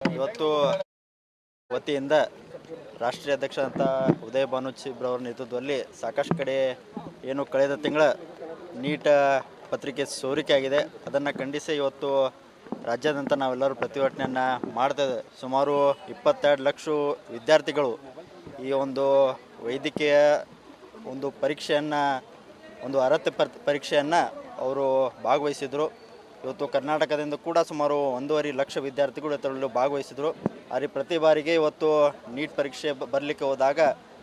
ಇವತ್ತು ವತಿಯಿಂದ ರಾಷ್ಟ್ರೀಯ ಅಧ್ಯಕ್ಷ ಅಂತ ಉದಯ ಭಾನು ಚಿಬ್ರವರ ನೇತೃತ್ವದಲ್ಲಿ ಸಾಕಷ್ಟು ಕಡೆ ಏನು ಕಳೆದ ತಿಂಗಳ ನೀಟ್ ಪತ್ರಿಕೆ ಸೋರಿಕೆ ಆಗಿದೆ. ಅದನ್ನು ಖಂಡಿಸಿ ಇವತ್ತು ರಾಜ್ಯಾದ್ಯಂತ ನಾವೆಲ್ಲರೂ ಪ್ರತಿಭಟನೆಯನ್ನು ಮಾಡ್ತಾಯಿದ್ದೇವೆ. ಸುಮಾರು 22 ಲಕ್ಷ ವಿದ್ಯಾರ್ಥಿಗಳು ಈ ಒಂದು ವೈದ್ಯಕೀಯ ಒಂದು ಪರೀಕ್ಷೆಯನ್ನು, ಒಂದು ಅರ್ಹತೆ ಪರೀಕ್ಷೆಯನ್ನು ಅವರು ಭಾಗವಹಿಸಿದರು. ಇವತ್ತು ಕರ್ನಾಟಕದಿಂದ ಕೂಡ ಸುಮಾರು 1.5 ಲಕ್ಷ ವಿದ್ಯಾರ್ಥಿಗಳು ಇದರಲ್ಲಿ ಭಾಗವಹಿಸಿದರು. ಆದರೆ ಪ್ರತಿ ಬಾರಿಗೆ ಇವತ್ತು ನೀಟ್ ಪರೀಕ್ಷೆ ಬರಲಿಕ್ಕೆ ಹೋದಾಗ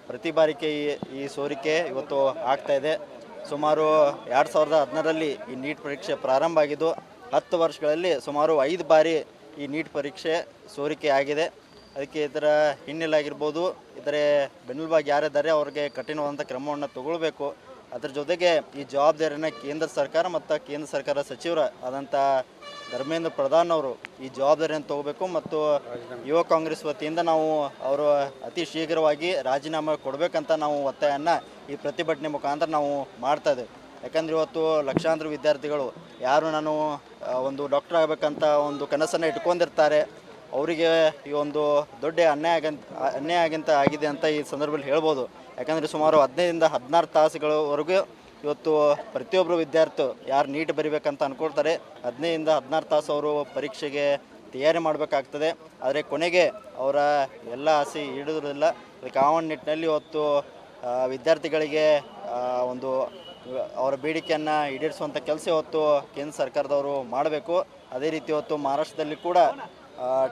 ಪ್ರತಿ ಬಾರಿಗೆ ಈ ಸೋರಿಕೆ ಇವತ್ತು ಆಗ್ತಾಯಿದೆ. ಸುಮಾರು 2016ರಲ್ಲಿ ಈ ನೀಟ್ ಪರೀಕ್ಷೆ ಪ್ರಾರಂಭ ಆಗಿದ್ದು 10 ವರ್ಷಗಳಲ್ಲಿ ಸುಮಾರು 5 ಬಾರಿ ಈ ನೀಟ್ ಪರೀಕ್ಷೆ ಸೋರಿಕೆ ಆಗಿದೆ. ಅದಕ್ಕೆ ಇದರ ಹಿನ್ನೆಲೆ ಆಗಿರ್ಬೋದು, ಇದರ ಬೆನ್ನೆಲುಬಾಗಿ ಯಾರಿದ್ದಾರೆ ಅವ್ರಿಗೆ ಕಠಿಣವಾದಂಥ ಕ್ರಮವನ್ನು ತಗೊಳ್ಬೇಕು. ಅದರ ಜೊತೆಗೆ ಈ ಜವಾಬ್ದಾರಿಯನ್ನು ಕೇಂದ್ರ ಸರ್ಕಾರ ಮತ್ತು ಕೇಂದ್ರ ಸರ್ಕಾರ ಸಚಿವರ ಆದಂಥ ಧರ್ಮೇಂದ್ರ ಪ್ರಧಾನ್ ಅವರು ಈ ಜವಾಬ್ದಾರಿಯನ್ನು ತಗೋಬೇಕು. ಮತ್ತು ಯುವ ಕಾಂಗ್ರೆಸ್ ವತಿಯಿಂದ ನಾವು ಅವರು ಅತಿ ಶೀಘ್ರವಾಗಿ ರಾಜೀನಾಮೆ ಕೊಡಬೇಕಂತ ನಾವು ಒತ್ತಾಯವನ್ನು ಈ ಪ್ರತಿಭಟನೆ ಮುಖಾಂತರ ನಾವು ಮಾಡ್ತಾಯಿದ್ದೇವೆ. ಯಾಕಂದರೆ ಇವತ್ತು ಲಕ್ಷಾಂತರ ವಿದ್ಯಾರ್ಥಿಗಳು ಯಾರು ನಾನು ಒಂದು ಡಾಕ್ಟರ್ ಆಗಬೇಕಂತ ಒಂದು ಕನಸನ್ನು ಇಟ್ಕೊಂಡಿರ್ತಾರೆ, ಅವರಿಗೆ ಈ ಒಂದು ದೊಡ್ಡ ಅನ್ಯಾಯ ಆಗಿದೆ ಅಂತ ಈ ಸಂದರ್ಭದಲ್ಲಿ ಹೇಳ್ಬೋದು. ಯಾಕಂದರೆ ಸುಮಾರು 15ರಿಂದ 16 ತಾಸುಗಳವರೆಗೂ ಇವತ್ತು ಪ್ರತಿಯೊಬ್ಬರು ವಿದ್ಯಾರ್ಥಿ ಯಾರು ನೀಟ್ ಬರಿಬೇಕಂತ ಅಂದ್ಕೊಳ್ತಾರೆ 15ರಿಂದ 16 ತಾಸು ಅವರು ಪರೀಕ್ಷೆಗೆ ತಯಾರಿ ಮಾಡಬೇಕಾಗ್ತದೆ. ಆದರೆ ಕೊನೆಗೆ ಅವರ ಎಲ್ಲ ಆಸೆ ಈಡೇರೋದಿಲ್ಲ. ಅದಕ್ಕೆ ಆ ಒಂದು ನಿಟ್ಟಿನಲ್ಲಿ ಇವತ್ತು ವಿದ್ಯಾರ್ಥಿಗಳಿಗೆ ಒಂದು ಅವರ ಬೇಡಿಕೆಯನ್ನು ಈಡೇರಿಸುವಂಥ ಕೆಲಸ ಇವತ್ತು ಕೇಂದ್ರ ಸರ್ಕಾರದವರು ಮಾಡಬೇಕು. ಅದೇ ರೀತಿ ಇವತ್ತು ಮಹಾರಾಷ್ಟ್ರದಲ್ಲಿ ಕೂಡ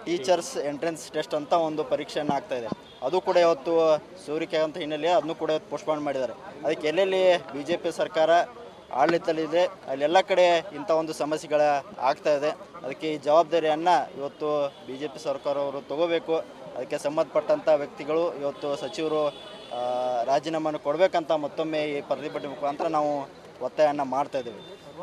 ಟೀಚರ್ಸ್ ಎಂಟ್ರೆನ್ಸ್ ಟೆಸ್ಟ್ ಅಂತ ಒಂದು ಪರೀಕ್ಷೆಯನ್ನು ಆಗ್ತಾಯಿದೆ. ಅದು ಕೂಡ ಇವತ್ತು ಸೋರಿಕೆ ಅಂತ ಹಿನ್ನೆಲೆ ಅದನ್ನು ಕೂಡ ಇವತ್ತು ಪೋಸ್ಟ್ಪೋನ್ ಮಾಡಿದ್ದಾರೆ. ಅದಕ್ಕೆ ಎಲ್ಲೆಲ್ಲಿ BJP ಸರ್ಕಾರ ಆಡಳಿತದಲ್ಲಿದೆ ಅಲ್ಲೆಲ್ಲ ಕಡೆ ಇಂಥ ಒಂದು ಸಮಸ್ಯೆಗಳ ಆಗ್ತಾಯಿದೆ. ಅದಕ್ಕೆ ಈ ಜವಾಬ್ದಾರಿಯನ್ನು ಇವತ್ತು BJP ಸರ್ಕಾರವರು ತಗೋಬೇಕು. ಅದಕ್ಕೆ ಸಂಬಂಧಪಟ್ಟಂಥ ವ್ಯಕ್ತಿಗಳು ಇವತ್ತು ಸಚಿವರು ರಾಜೀನಾಮೆಯನ್ನು ಕೊಡಬೇಕಂತ ಮತ್ತೊಮ್ಮೆ ಈ ಪ್ರತಿಭಟನೆ ಮುಖಾಂತರ ನಾವು ಒತ್ತಾಯವನ್ನು ಮಾಡ್ತಾಯಿದ್ದೀವಿ.